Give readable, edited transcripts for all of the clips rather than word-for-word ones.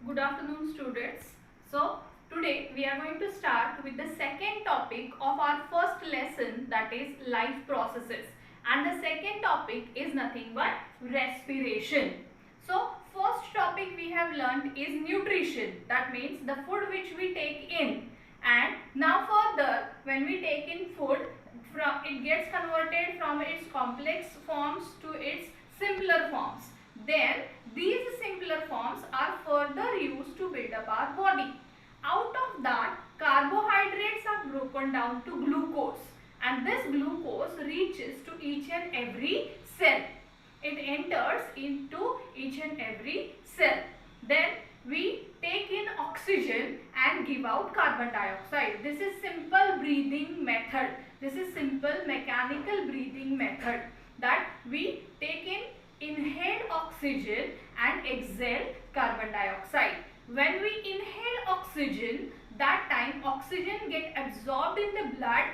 Good afternoon, students. So today we are going to start with the second topic of our first lesson, that is life processes, and the second topic is nothing but respiration. So first topic we have learned is nutrition, that means the food which we take in, and now further when we take in food, it gets converted from its complex forms to its simpler forms. Then these simpler forms are further used to build up our body. Out of that, carbohydrates are broken down to glucose, and this glucose reaches to each and every cell. It enters into each and every cell. Then we take in oxygen and give out carbon dioxide. This is simple breathing method. This is simple mechanical breathing method, that we take in inhale oxygen and exhale carbon dioxide. When we inhale oxygen, that time oxygen get absorbed in the blood,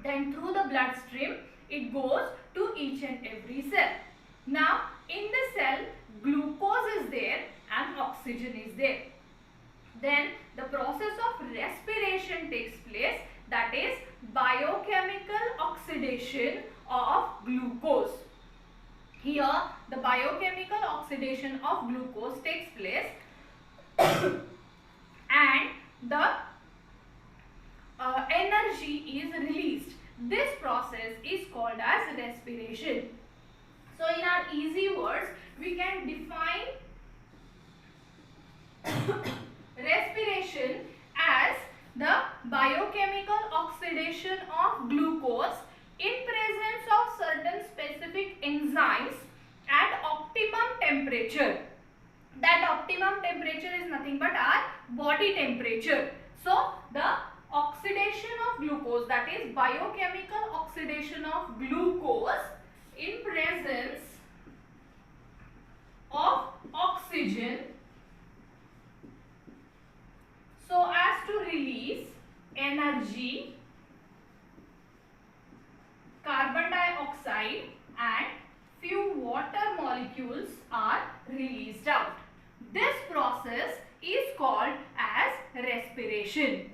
then through the bloodstream it goes to each and every cell. Now in the cell, glucose is there and oxygen is there. Then the process of respiration takes place, that is biochemical oxidation of glucose. Here the biochemical oxidation of glucose takes place and the energy is released. This process is called as respiration. So in our easy words, we can define respiration as the biochemical oxidation of glucose in presence of certain specific enzymes at optimum temperature. That optimum temperature is nothing but our body temperature. So the oxidation of glucose, that is biochemical oxidation of glucose in presence of oxygen, so as to release energy, carbon dioxide and few water molecules are released out. This process is called as respiration.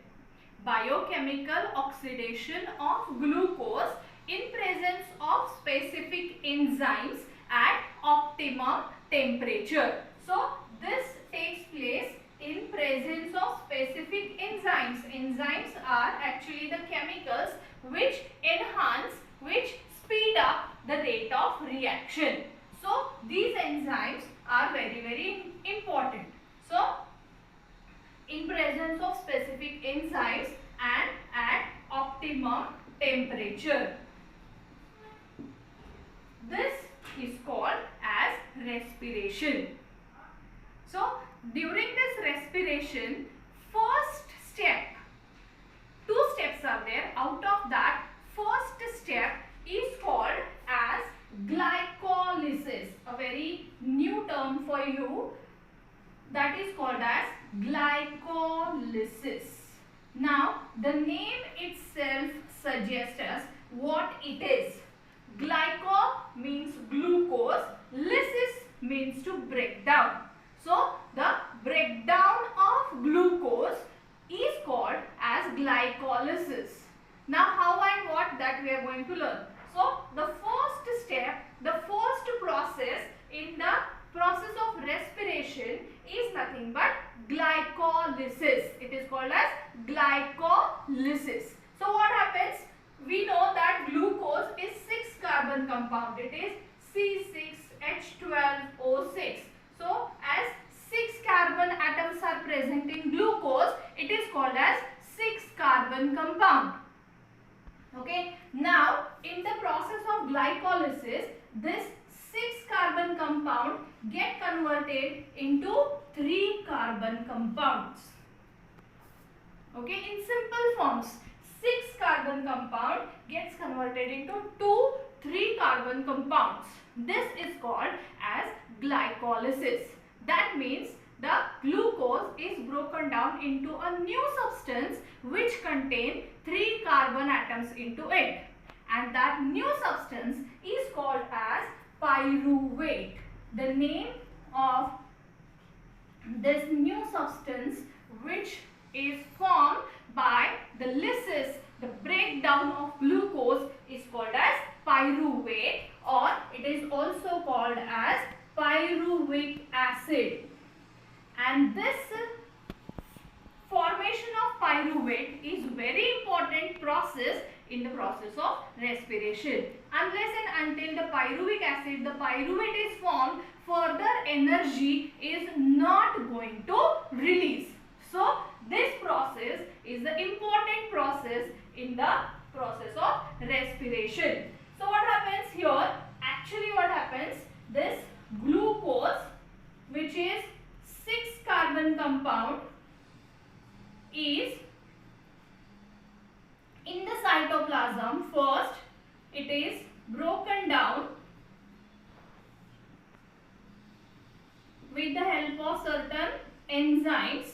Biochemical oxidation of glucose in presence of specific enzymes at optimum temperature. So this takes place in presence of specific enzymes. Enzymes are actually the chemicals which enhance, which speed up the rate of reaction. So these enzymes are very important. So in presence of specific enzymes and at optimum temperature, this is called as respiration. So during this respiration, first step, two steps are there. Out of that, first step is called as glycolysis. A very new term for you, that is called as glycolysis. Now the name itself suggests us what it is. Glyco means glucose, lysis means to break down. So the breakdown of glucose is called as glycolysis. Now how and what, that we are going to learn. So the first step, the first process in the process of respiration is nothing but glycolysis. It is called as glycolysis. So what happens? We know that glucose is 6 carbon compound. It is C6H12O6. So as 6 carbon atoms are present in glucose, it is called as 6 carbon compound. Okay. Now in the process of glycolysis, this 6 carbon compound get converted into 3 carbon compounds. Okay. In simple forms, 6 carbon compound gets converted into 3 carbon compounds. This is called as glycolysis. That means the glucose is broken down into a new substance which contain 3 carbon atoms into it, and that new substance is called as pyruvate. The name of this new substance which is formed by the lysis, the breakdown of glucose, is called as pyruvate, or it is also called as pyruvic acid. And this formation of pyruvate is very important process in the process of respiration. Unless and until the pyruvic acid, the pyruvate is formed, further energy is not going to release. So this process is the important process in the process of respiration. So what happens here? Actually what happens, this glucose, which is 6-carbon compound, is in the cytoplasm. First it is broken down with the help of certain enzymes.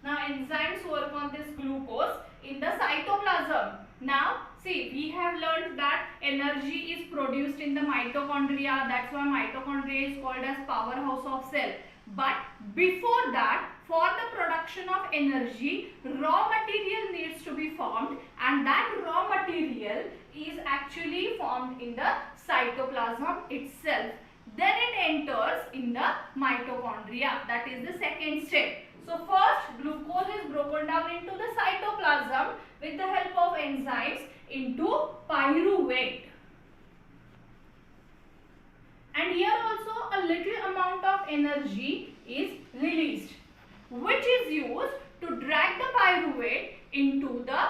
Now enzymes work on this glucose in the cytoplasm. Now see, we have learned that energy is produced in the mitochondria. That's why mitochondria is called as powerhouse of cell. But before that, for the production of energy, raw material needs to be formed, and that raw material is actually formed in the cytoplasm itself. Then it enters in the mitochondria. That is the second step. So first, glucose is broken down into the cytoplasm with the help of enzymes into pyruvate. And here also a little amount of energy is released, which is used to drag the pyruvate into the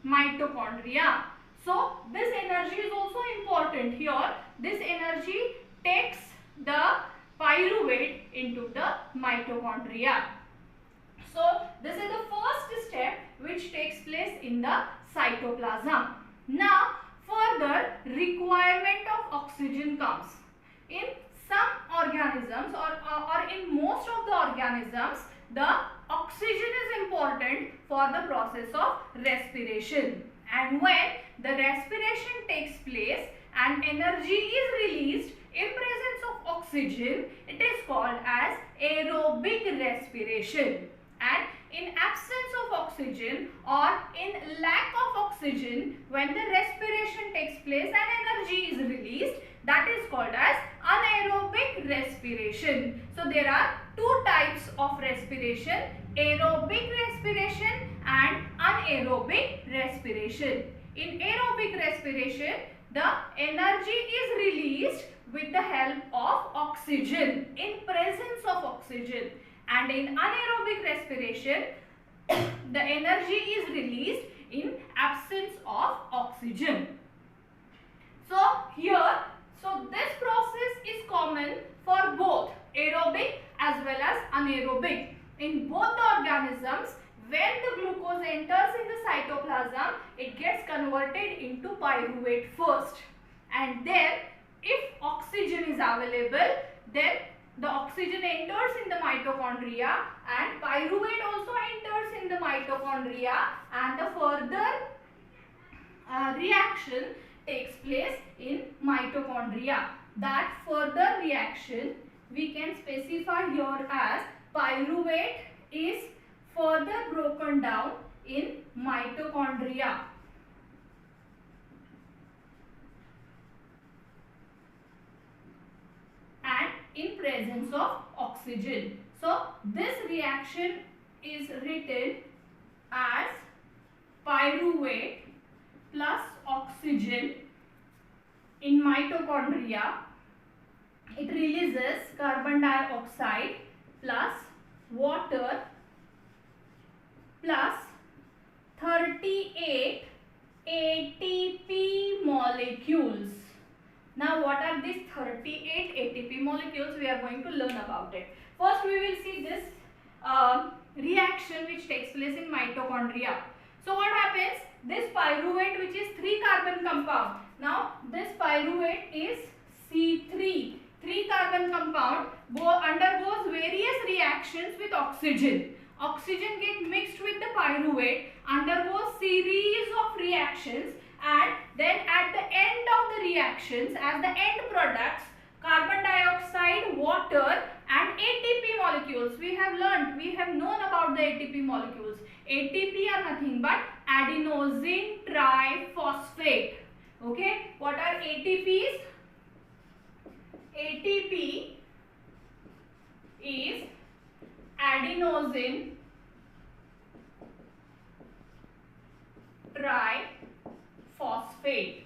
mitochondria. So this energy is also important here. This energy takes the pyruvate into the mitochondria. So this is the first step which takes place in the cytoplasm. Now further requirement of oxygen comes. In some organisms or in most of the organisms, the oxygen is important for the process of respiration. And when the respiration takes place and energy is released in presence of oxygen, it is called as aerobic respiration. And in absence of oxygen or in lack of oxygen, when the respiration takes place and energy is released, that is called as anaerobic respiration. So there are two types of respiration: aerobic respiration and anaerobic respiration. In aerobic respiration, the energy is released with the help of oxygen, in presence of oxygen. And in anaerobic respiration, the energy is released in absence of oxygen. So here, this process is common for both aerobic as well as anaerobic. In both the organisms, when the glucose enters in the cytoplasm, it gets converted into pyruvate first. And then, if oxygen is available, then the oxygen enters in the mitochondria and pyruvate also enters in the mitochondria, and the further reaction takes place in mitochondria. That further reaction we can specify here as pyruvate is further broken down in mitochondria. And in presence of oxygen. So this reaction is written as pyruvate plus oxygen in mitochondria. It releases carbon dioxide plus water plus 38 ATP molecules. Now what are these 38 ATP molecules? We are going to learn about it. First we will see this reaction which takes place in mitochondria. So what happens? This pyruvate, which is 3-carbon compound. Now this pyruvate is C3. 3-carbon compound undergoes various reactions with oxygen. Oxygen gets mixed with the pyruvate, undergoes series of reactions, and then at the end of the reactions, as the end products, carbon dioxide, water and ATP molecules. We have known about the ATP molecules. ATP are nothing but adenosine triphosphate. Okay, what are ATPs? ATP is adenosine triphosphate.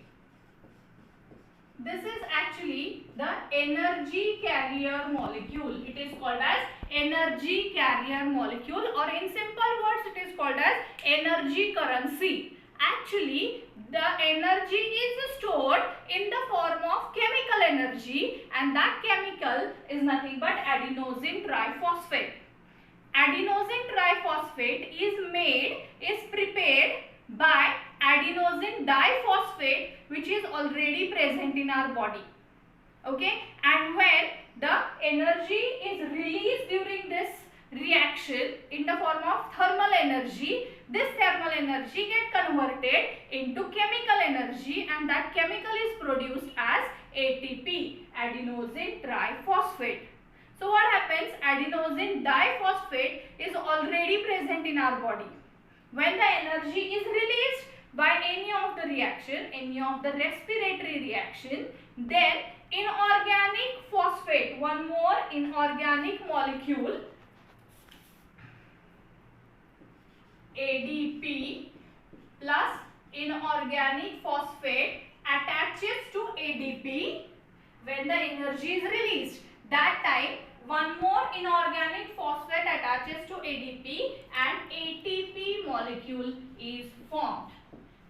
This is actually the energy carrier molecule. It is called as energy carrier molecule, or in simple words it is called as energy currency. Actually, the energy is stored in the form of chemical energy, and that chemical is nothing but adenosine triphosphate. Adenosine triphosphate is prepared by adenosine diphosphate, which is already present in our body. Okay, and when the energy is released during this reaction in the form of thermal energy, this thermal energy get converted into chemical energy, and that chemical is produced as ATP, adenosine triphosphate. So what happens? Adenosine diphosphate is already present in our body. When the energy is released by any of the reaction, any of the respiratory reaction, then inorganic phosphate, one more inorganic molecule, ADP plus inorganic phosphate attaches to ADP when the energy is released. That time one more inorganic phosphate attaches to ADP and ATP molecule is formed.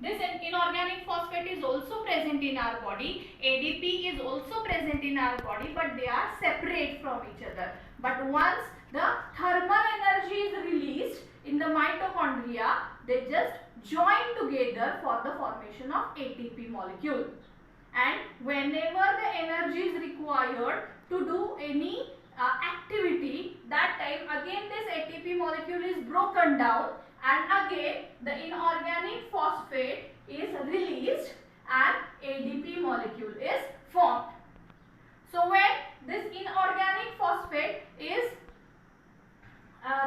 This inorganic phosphate is also present in our body. ADP is also present in our body, but they are separate from each other. But once the thermal energy is released in the mitochondria, they just join together for the formation of ATP molecule. And whenever the energy is required to do any activity, that time again this ATP molecule is broken down, and again the inorganic phosphate is released and ADP molecule is formed. So when this inorganic phosphate is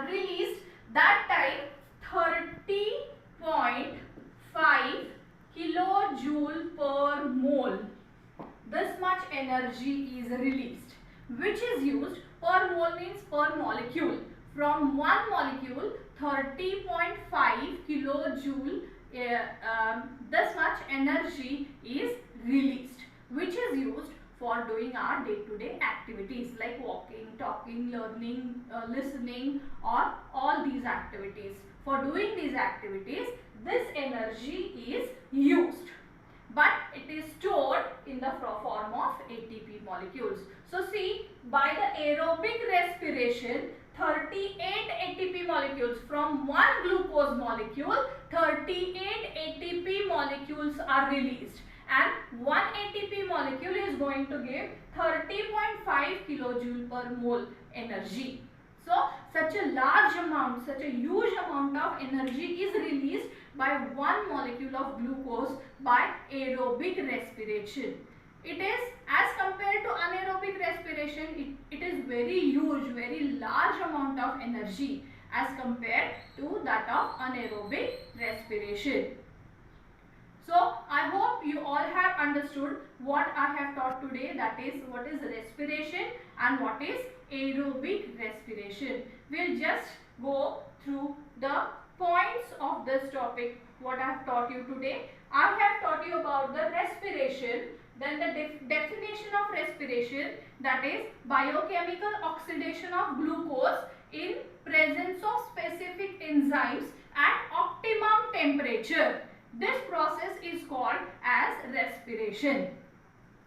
released, that time 30.5 kilojoule per mole, this much energy is released, which is used, per mole means per molecule. From one molecule 30.5 kilojoule, this much energy is released, which is used for doing our day-to-day activities like walking, talking, learning, listening, or all these activities. For doing these activities, this energy is used, but it is stored in the form of ATP molecules. So see, by the aerobic respiration, 38 ATP molecules from one glucose molecule, 38 ATP molecules are released, and one ATP molecule is going to give 30.5 kilojoule per mole energy. So such a large amount, such a huge amount of energy is released by one molecule of glucose by aerobic respiration. It is, as compared to anaerobic respiration, it is very huge, very large amount of energy as compared to that of anaerobic respiration. So I hope you all have understood what I have taught today, that is what is respiration and what is aerobic respiration. We'll just go through the points of this topic, what I have taught you today. I have taught you about the respiration, then the definition of respiration, that is biochemical oxidation of glucose in presence of specific enzymes at optimum temperature. This process is called as respiration.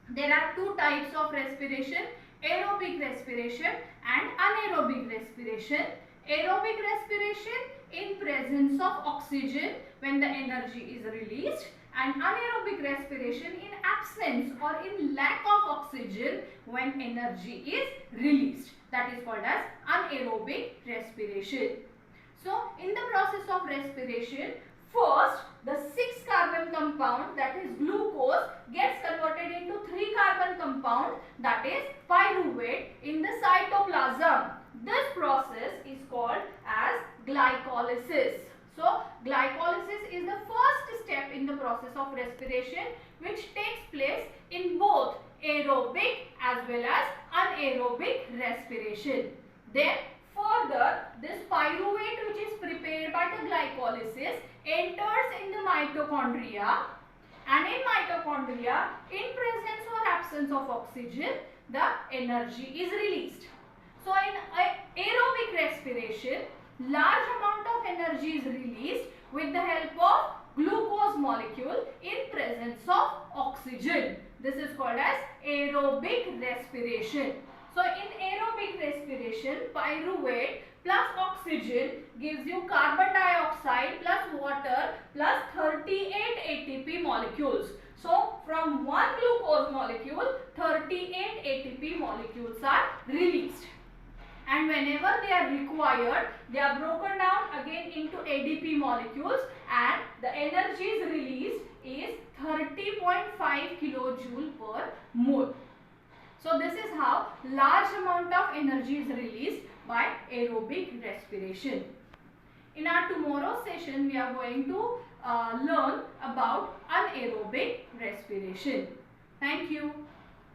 There are two types of respiration, aerobic respiration and anaerobic respiration. Aerobic respiration in presence of oxygen when the energy is released, and anaerobic respiration in absence or in lack of oxygen when energy is released. That is called as anaerobic respiration. So in the process of respiration, First, the 6 carbon compound, that is glucose, gets converted into 3 carbon compound, that is pyruvate, in the cytoplasm. This process is called as glycolysis. So, glycolysis is the first step in the process of respiration, which takes place in both aerobic as well as anaerobic respiration. Then further, this pyruvate which is prepared by the glycolysis enters in the mitochondria, and in mitochondria, in presence or absence of oxygen, the energy is released. So in aerobic respiration, large amount of energy is released with the help of glucose molecule in presence of oxygen. This is called as aerobic respiration. So in aerobic respiration, pyruvate plus oxygen gives you carbon dioxide plus water plus 38 ATP molecules. So from one glucose molecule, 38 ATP molecules are released. And whenever they are required, they are broken down again into ADP molecules, and the energy is released is 30.5 kilojoule per mole. So this is how large amount of energy is released by aerobic respiration. In our tomorrow session, we are going to learn about anaerobic respiration. Thank you.